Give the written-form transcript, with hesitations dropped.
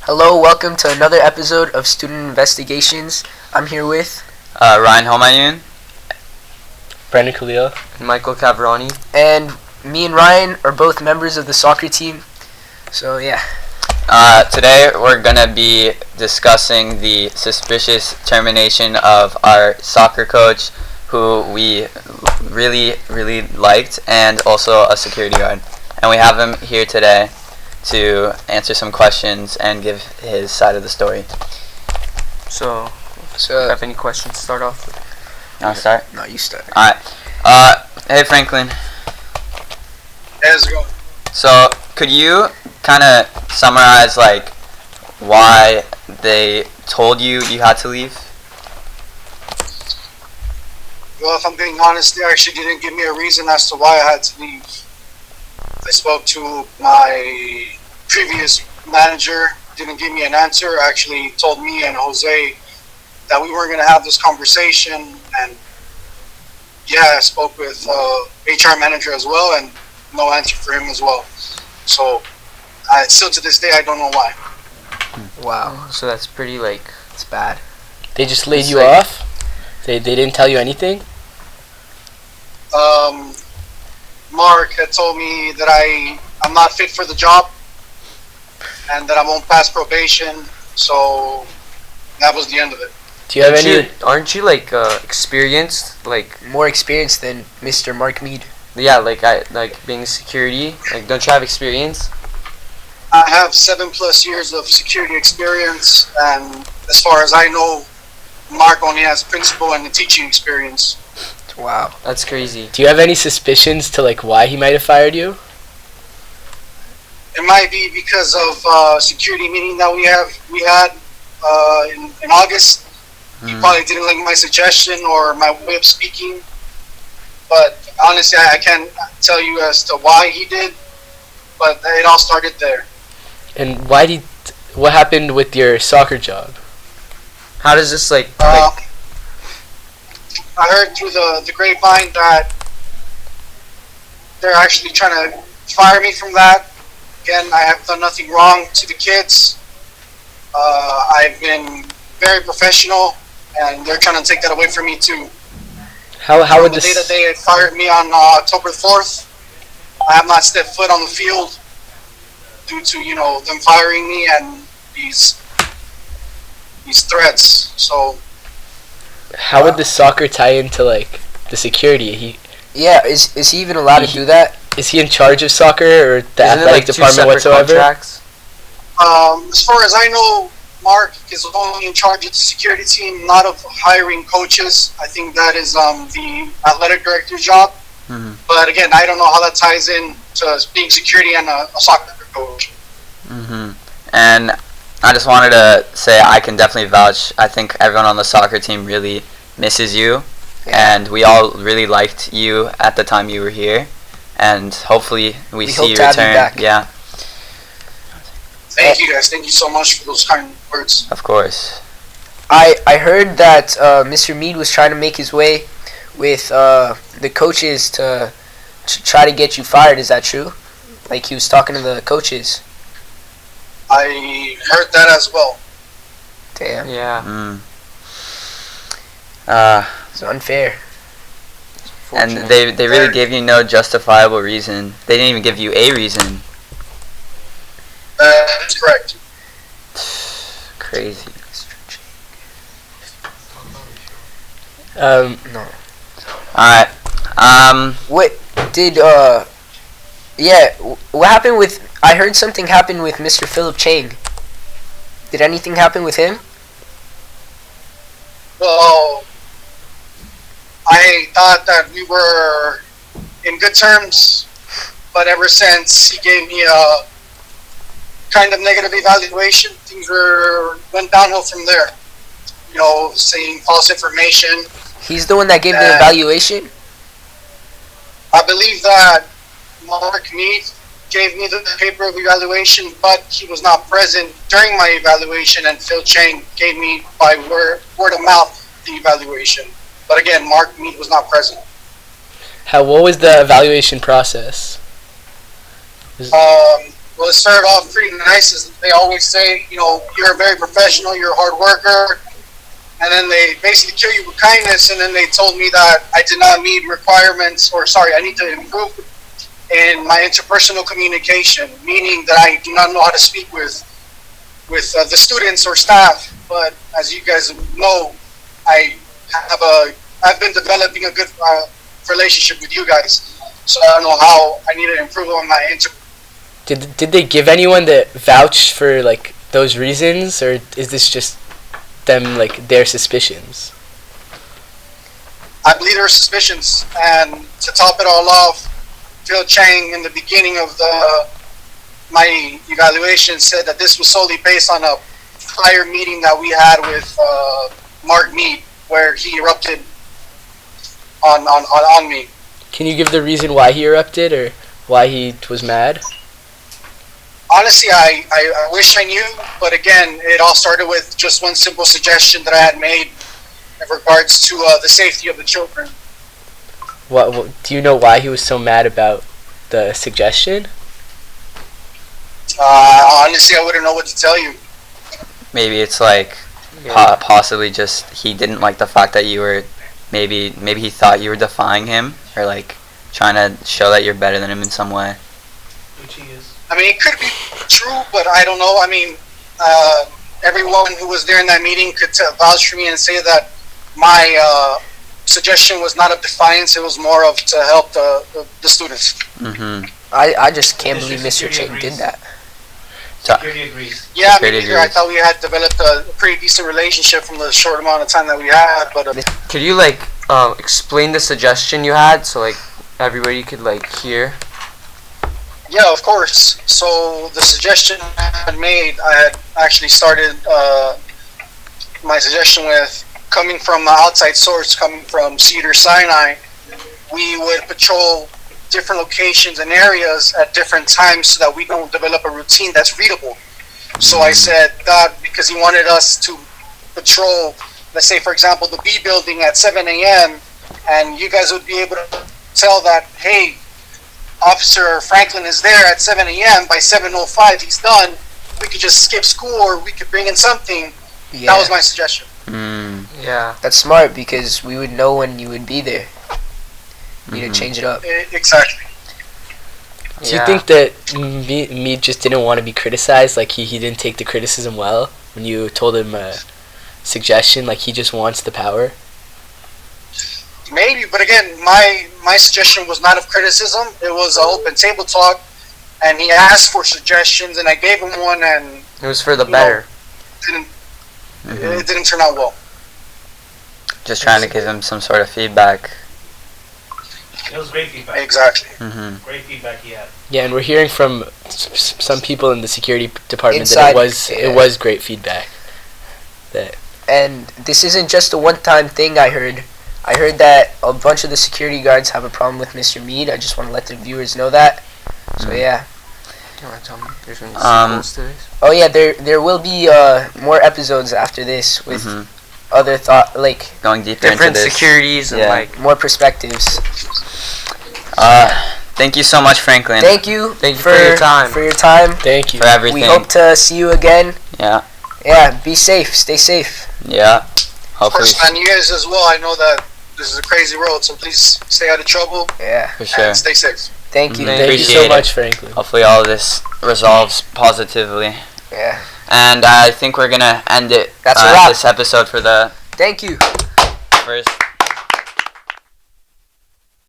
Hello, welcome to another episode of Student Investigations. I'm here with Ryan Homayyoun, Brenden Khalid, and Michael Cavrani. And me and Ryan are both members of the soccer team. So yeah. Today we're going to be discussing the suspicious termination of our soccer coach, who we really liked, and also a security guard. And we have him here today to answer some questions and give his side of the story. So have any questions to start off with? You want to start? No, you start. Alright. Hey Franklin. Hey, how's it going? So, could you kind of summarize, like, why they told you had to leave? Well, if I'm being honest, they actually didn't give me a reason as to why I had to leave. I spoke to my previous manager, didn't give me an answer, actually told me and Jose that we weren't going to have this conversation, and yeah, I spoke with HR manager as well, and no answer for him as well. So, still to this day, I don't know why. Wow. So that's pretty, It's bad. They just laid you off? They didn't tell you anything? Mark had told me that I'm not fit for the job and that I won't pass probation, so that was the end of it. Do you have any... Aren't you experienced? More experienced than Mr. Mark Mead. Yeah, being security. Don't you have experience? I have 7+ years of security experience, and as far as I know, Mark only has principal and the teaching experience. Wow. That's crazy. Do you have any suspicions to why he might have fired you? It might be because of security meeting that we had in August. He probably didn't like my suggestion or my way of speaking, but honestly, I can't tell you as to why he did, but it all started there. And what happened with your soccer job? How does this I heard through the grapevine that they're actually trying to fire me from that. Again, I have done nothing wrong to the kids. I've been very professional, and they're trying to take that away from me too. How would the this... day that they fired me on October 4th, I have not stepped foot on the field due to them firing me and these threats. So how would the soccer tie into the security? Yeah, is he even allowed to do that? Is he in charge of soccer or the athletic department whatsoever? Contracts? As far as I know, Mark is only in charge of the security team, not of hiring coaches. I think that is the athletic director's job. Mm-hmm. But again, I don't know how that ties in to being security and a soccer coach. Mm-hmm. And I just wanted to say I can definitely vouch. I think everyone on the soccer team really misses you, and we all really liked you at the time you were here, and hopefully we see you return. Yeah. Thank you guys. Thank you so much for those kind words. Of course. I heard that Mr. Mead was trying to make his way with the coaches to try to get you fired. Is that true? He was talking to the coaches. I heard that as well. Damn. Yeah. It's unfair. And they really gave you no justifiable reason. They didn't even give you a reason. That's correct. Crazy. No. Alright. What did what happened with? I heard something happened with Mr. Philip Chang. Did anything happen with him? Well, I thought that we were in good terms, but ever since he gave me a kind of negative evaluation, things went downhill from there. Saying false information. He's the one that gave the evaluation? I believe that Mark Mead gave me the paper of evaluation, but he was not present during my evaluation, and Phil Chang gave me by word of mouth the evaluation. But again, Mark Mead was not present. What was the evaluation process? Well, it started off pretty nice. As they always say, you're a very professional, you're a hard worker. And then they basically kill you with kindness. And then they told me that I did not meet requirements, I need to improve in my interpersonal communication, meaning that I do not know how to speak with the students or staff. But as you guys know, I've been developing a good relationship with you guys. So I don't know how I need to improve on my Did they give anyone that vouched for like those reasons, or is this just them like their suspicions? I believe there are suspicions, and to top it all off, Phil Chang in the beginning of my evaluation said that this was solely based on a prior meeting that we had with Mark Mead, where he erupted on me. Can you give the reason why he erupted or why he was mad? Honestly, I wish I knew, but again, it all started with just one simple suggestion that I had made in regards to the safety of the children. What do you know why he was so mad about the suggestion? Honestly, I wouldn't know what to tell you. Maybe it's like possibly just he didn't like the fact that you were maybe he thought you were defying him, or like trying to show that you're better than him in some way. Which he is. I mean, it could be true, but I don't know. I mean, everyone who was there in that meeting could vouch for me and say that my suggestion was not of defiance. It was more of to help the students. Mm-hmm. I just can't believe Mr. Chang did that. Security agrees. Yeah, me neither. I thought we had developed a pretty decent relationship from the short amount of time that we had. But could you explain the suggestion you had so everybody could hear? Yeah, of course. So the suggestion I had made, I had actually started my suggestion with coming from an outside source, coming from Cedar Sinai. We would patrol different locations and areas at different times so that we don't develop a routine that's readable. So I said that because he wanted us to patrol, let's say for example, the B building at 7 a.m. and you guys would be able to tell that, hey, Officer Franklin is there at 7 a.m. By 7:05 he's done. We could just skip school or we could bring in something. Yeah. That was my suggestion. Yeah. That's smart because we would know when you would be there. You need to change it up. Exactly. Do you think that me just didn't want to be criticized? Like he didn't take the criticism well when you told him a suggestion? Like he just wants the power? Maybe, but again, my suggestion was not of criticism. It was an open table talk, and he asked for suggestions, and I gave him one, and it was for the better. It didn't turn out well. Just trying to give him some sort of feedback. It was great feedback. Exactly. Great feedback he had. Yeah, and we're hearing from some people in the security department Inside, that it was great feedback. And this isn't just a one-time thing. I heard that a bunch of the security guards have a problem with Mr. Mead. I just want to let the viewers know that. So yeah. You want to tell me? There's any sequels to this? Oh yeah, there will be more episodes after this with other going deeper into this. Different securities and more perspectives. Thank you so much, Franklin. Thank you for your time. Thank you for everything. We hope to see you again. Yeah. Yeah. Be safe. Stay safe. Yeah. Hopefully. And you guys as well. I know that this is a crazy world, so please stay out of trouble. Yeah. For sure. And stay safe. Thank you. Thank you so much, Franklin. Hopefully all of this resolves positively. Yeah. And I think we're gonna end it. That's a wrap. This episode for the. Thank you. First.